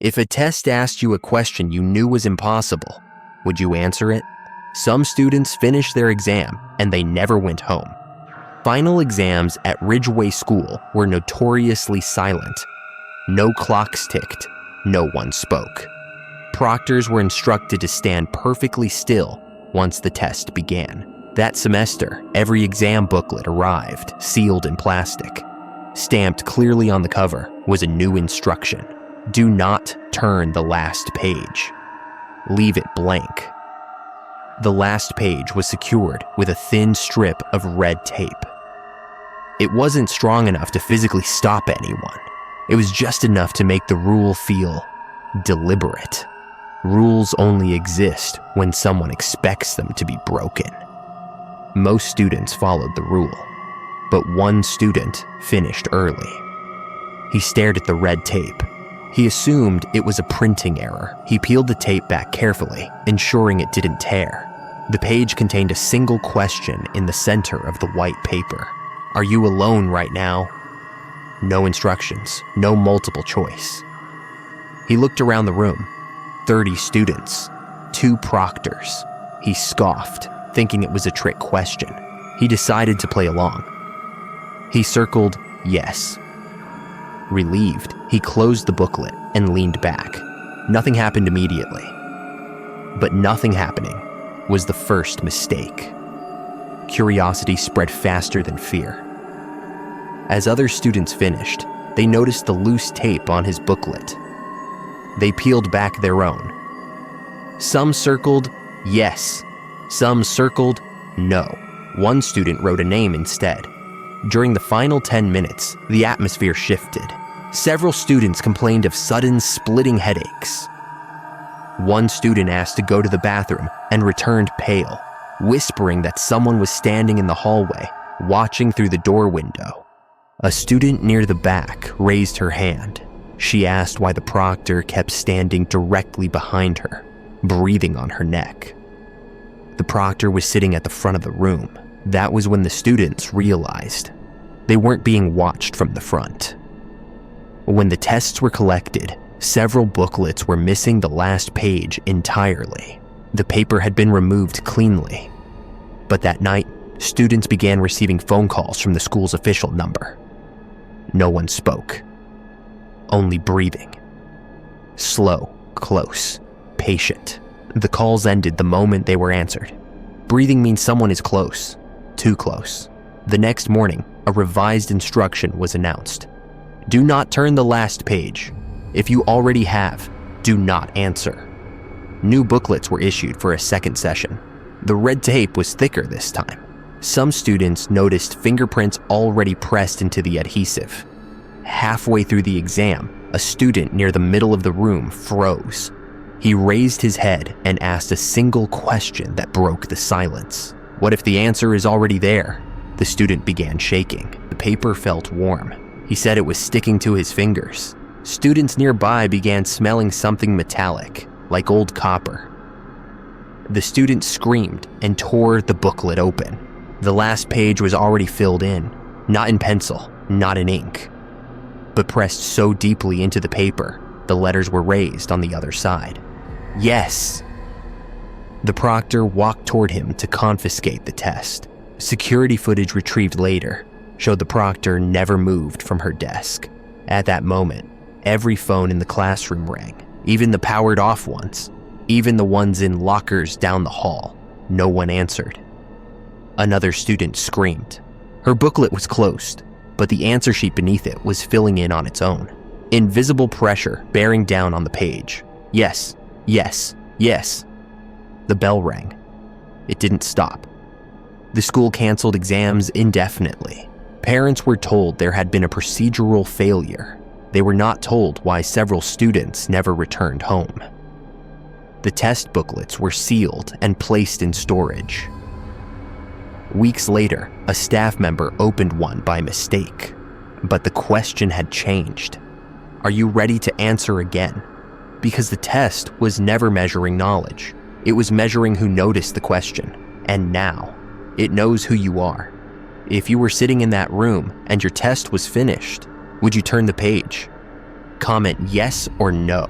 If a test asked you a question you knew was impossible, would you answer it? Some students finished their exam and they never went home. Final exams at Ridgeway School were notoriously silent. No clocks ticked, no one spoke. Proctors were instructed to stand perfectly still once the test began. That semester, every exam booklet arrived, sealed in plastic. Stamped clearly on the cover was a new instruction. Do not turn the last page. Leave it blank. The last page was secured with a thin strip of red tape. It wasn't strong enough to physically stop anyone. It was just enough to make the rule feel deliberate. Rules only exist when someone expects them to be broken. Most students followed the rule, but one student finished early. He stared at the red tape. He assumed it was a printing error. He peeled the tape back carefully, ensuring it didn't tear. The page contained a single question in the center of the white paper. Are you alone right now? No instructions, no multiple choice. He looked around the room. 30 students, 2 proctors. He scoffed, thinking it was a trick question. He decided to play along. He circled yes. Relieved, he closed the booklet and leaned back. Nothing happened immediately. But nothing happening was the first mistake. Curiosity spread faster than fear. As other students finished, they noticed the loose tape on his booklet. They peeled back their own. Some circled yes, some circled no. One student wrote a name instead. During the final 10 minutes, the atmosphere shifted. Several students complained of sudden splitting headaches. One student asked to go to the bathroom and returned pale, whispering that someone was standing in the hallway, watching through the door window. A student near the back raised her hand. She asked why the proctor kept standing directly behind her, breathing on her neck. The proctor was sitting at the front of the room. That was when the students realized they weren't being watched from the front. When the tests were collected, several booklets were missing the last page entirely. The paper had been removed cleanly. But that night, students began receiving phone calls from the school's official number. No one spoke. Only breathing. Slow, close, patient. The calls ended the moment they were answered. Breathing means someone is close, too close. The next morning, a revised instruction was announced. Do not turn the last page. If you already have, do not answer. New booklets were issued for a second session. The red tape was thicker this time. Some students noticed fingerprints already pressed into the adhesive. Halfway through the exam, a student near the middle of the room froze. He raised his head and asked a single question that broke the silence. What if the answer is already there? The student began shaking. The paper felt warm. He said it was sticking to his fingers. Students nearby began smelling something metallic, like old copper. The student screamed and tore the booklet open. The last page was already filled in, not in pencil, not in ink, but pressed so deeply into the paper, the letters were raised on the other side. Yes. The proctor walked toward him to confiscate the test. Security footage retrieved later showed the proctor never moved from her desk. At that moment, every phone in the classroom rang, even the powered off ones, even the ones in lockers down the hall. No one answered. Another student screamed. Her booklet was closed, but the answer sheet beneath it was filling in on its own. Invisible pressure bearing down on the page. Yes, yes, yes. The bell rang. It didn't stop. The school canceled exams indefinitely. Parents were told there had been a procedural failure. They were not told why several students never returned home. The test booklets were sealed and placed in storage. Weeks later, a staff member opened one by mistake, but the question had changed. Are you ready to answer again? Because the test was never measuring knowledge. It was measuring who noticed the question, and now it knows who you are. If you were sitting in that room and your test was finished, would you turn the page? Comment yes or no